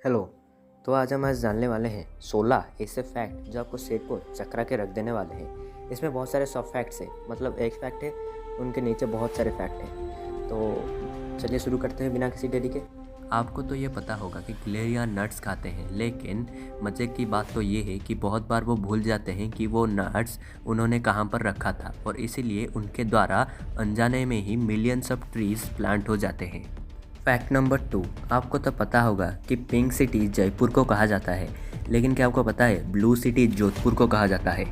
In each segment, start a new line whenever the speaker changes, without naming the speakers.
Hello. तो आज हम जानने वाले हैं 16 ऐसे फैक्ट जो आपको सिर को चकरा के रख देने वाले हैं। इसमें बहुत सारे सब फैक्ट्स हैं, मतलब एक फैक्ट है उनके नीचे बहुत सारे फैक्ट हैं। तो चलिए शुरू करते हैं बिना किसी देरी के। आपको तो ये पता होगा कि गिलहरियाँ नट्स खाते हैं, लेकिन मज़े की बात तो ये है कि बहुत बार वो भूल जाते हैं कि वो नट्स उन्होंने कहाँ पर रखा था, और इसीलिए उनके द्वारा अनजाने में ही मिलियंस ऑफ ट्रीज प्लांट हो जाते हैं। फैक्ट नंबर 2, आपको तो पता होगा कि पिंक सिटी जयपुर को कहा जाता है, लेकिन क्या आपको पता है ब्लू सिटी जोधपुर को कहा जाता है।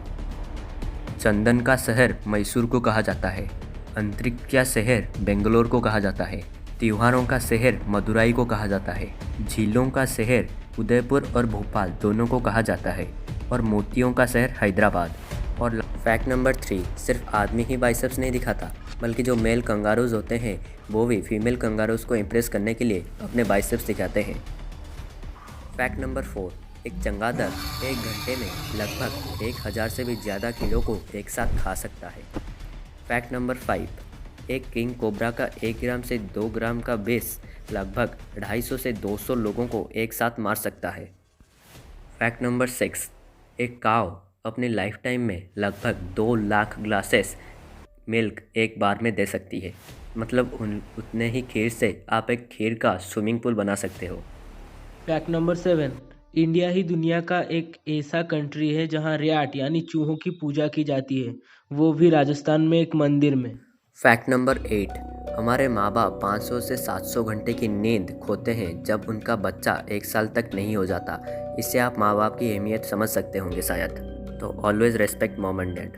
चंदन का शहर मैसूर को कहा जाता है। अंतरिक्ष का शहर बेंगलोर को कहा जाता है। त्योहारों का शहर मदुराई को कहा जाता है। झीलों का शहर उदयपुर और भोपाल दोनों को कहा जाता है, और मोतियों का शहर हैदराबाद। और फैक्ट नंबर 3, सिर्फ आदमी ही बाइसेप्स नहीं दिखाता, बल्कि जो मेल कंगारूज होते हैं वो भी फीमेल कंगारूज को इम्प्रेस करने के लिए अपने बाइसेप्स दिखाते हैं। फैक्ट नंबर 4, एक चमगादड़ 1 घंटे में लगभग 1000 से भी ज़्यादा कीड़ों को एक साथ खा सकता है। फैक्ट नंबर 5, एक किंग कोबरा का 1 ग्राम से 2 ग्राम का विष लगभग 250 से 200 लोगों को एक साथ मार सकता है। फैक्ट नंबर 6, एक काव अपने लाइफ टाइम में लगभग 2 लाख ग्लासेस मिल्क एक बार में दे सकती है, मतलब उतने ही खीर से आप एक खीर का स्विमिंग पूल बना सकते हो।
फैक्ट नंबर 7, इंडिया ही दुनिया का एक ऐसा कंट्री है जहां रैट यानी चूहों की पूजा की जाती है, वो भी राजस्थान में एक मंदिर में।
फैक्ट नंबर 8, हमारे माँ बाप 500 से 700 घंटे की नींद खोते हैं जब उनका बच्चा 1 साल तक नहीं हो जाता। इससे आप माँ बाप की अहमियत समझ सकते होंगे शायद। तो always respect mom and dad.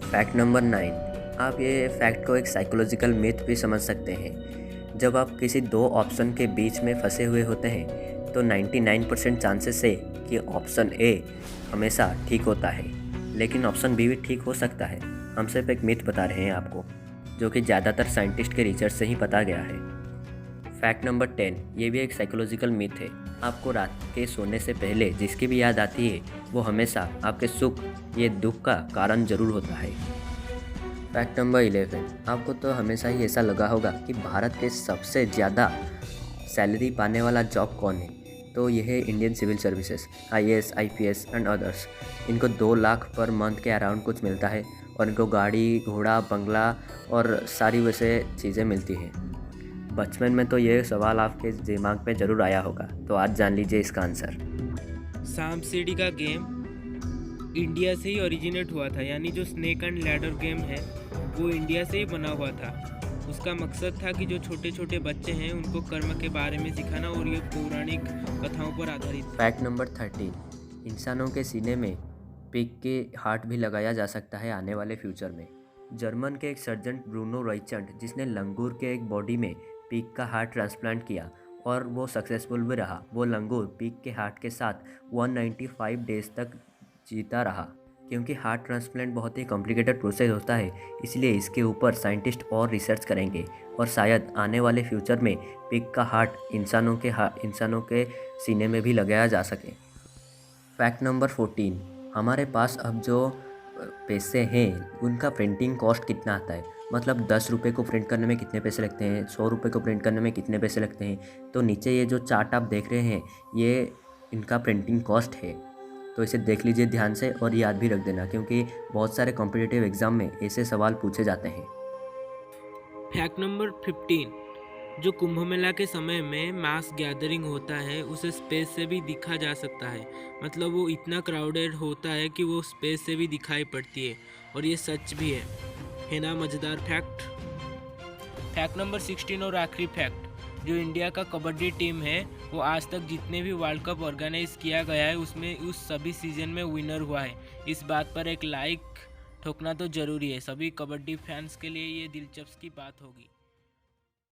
Fact number 9, आप ये फैक्ट को एक साइकोलॉजिकल मिथ भी समझ सकते हैं। जब आप किसी 2 ऑप्शन के बीच में फंसे हुए होते हैं तो 99% चांसेस है कि ऑप्शन ए हमेशा ठीक होता है, लेकिन ऑप्शन बी भी ठीक हो सकता है। हम सिर्फ एक मिथ बता रहे हैं आपको, जो कि ज़्यादातर साइंटिस्ट के रिसर्च से ही पता गया है। फैक्ट नंबर 10, ये भी एक साइकोलॉजिकल मिथ है। आपको रात के सोने से पहले जिसकी भी याद आती है वो हमेशा आपके सुख या दुख का कारण जरूर होता है। फैक्ट नंबर 11, आपको तो हमेशा ही ऐसा लगा होगा कि भारत के सबसे ज़्यादा सैलरी पाने वाला जॉब कौन है, तो यह है Indian civil services, IAS, IPS and others. इनको 2 लाख पर मंथ के अराउंड कुछ मिलता है, और इनको गाड़ी, घोड़ा, बंगला और सारी वैसे चीज़ें मिलती हैं। बचपन में तो ये सवाल आपके दिमाग में ज़रूर आया होगा, तो आज जान लीजिए इसका आंसर।
सांप सीढ़ी का गेम इंडिया से ही ओरिजिनेट हुआ था, यानी जो स्नेक एंड लैडर गेम है वो इंडिया से ही बना हुआ था। उसका मकसद था कि जो छोटे छोटे बच्चे हैं उनको कर्म के बारे में सिखाना, और ये पौराणिक कथाओं पर आधारित।
फैक्ट नंबर 13, इंसानों के सीने में पिग के हार्ट भी लगाया जा सकता है आने वाले फ्यूचर में। जर्मन के एक सर्जन ब्रूनो रॉयचंड, जिसने लंगूर के एक बॉडी में पिग का हार्ट ट्रांसप्लांट किया और वो सक्सेसफुल भी रहा। वो लंगूर पिग के हार्ट के साथ 195 डेज तक जीता रहा। क्योंकि हार्ट ट्रांसप्लांट बहुत ही कॉम्प्लिकेटेड प्रोसेस होता है, इसलिए इसके ऊपर साइंटिस्ट और रिसर्च करेंगे, और शायद आने वाले फ्यूचर में पिग का हार्ट इंसानों के सीने में भी लगाया जा सके। फैक्ट नंबर 14, हमारे पास अब जो पैसे हैं उनका प्रिंटिंग कॉस्ट कितना आता है, मतलब 10 रुपये को प्रिंट करने में कितने पैसे लगते हैं, 100 रुपये को प्रिंट करने में कितने पैसे लगते हैं। तो नीचे ये जो चार्ट आप देख रहे हैं ये इनका प्रिंटिंग कॉस्ट है, तो इसे देख लीजिए ध्यान से और याद भी रख देना, क्योंकि बहुत सारे कॉम्पिटिटिव एग्जाम में ऐसे सवाल पूछे जाते हैं।
फैक्ट नंबर 15, जो कुंभ मेला के समय में मास गैदरिंग होता है उसे स्पेस से भी दिखा जा सकता है, मतलब वो इतना क्राउडेड होता है कि वो स्पेस से भी दिखाई पड़ती है, और ये सच भी है ना मज़ेदार फैक्ट। फैक्ट नंबर 16 और आखिरी फैक्ट, जो इंडिया का कबड्डी टीम है वो आज तक जितने भी वर्ल्ड कप ऑर्गेनाइज किया गया है उसमें उस सभी सीजन में विनर हुआ है। इस बात पर एक लाइक ठोकना तो ज़रूरी है, सभी कबड्डी फैंस के लिए ये दिलचस्प की बात होगी।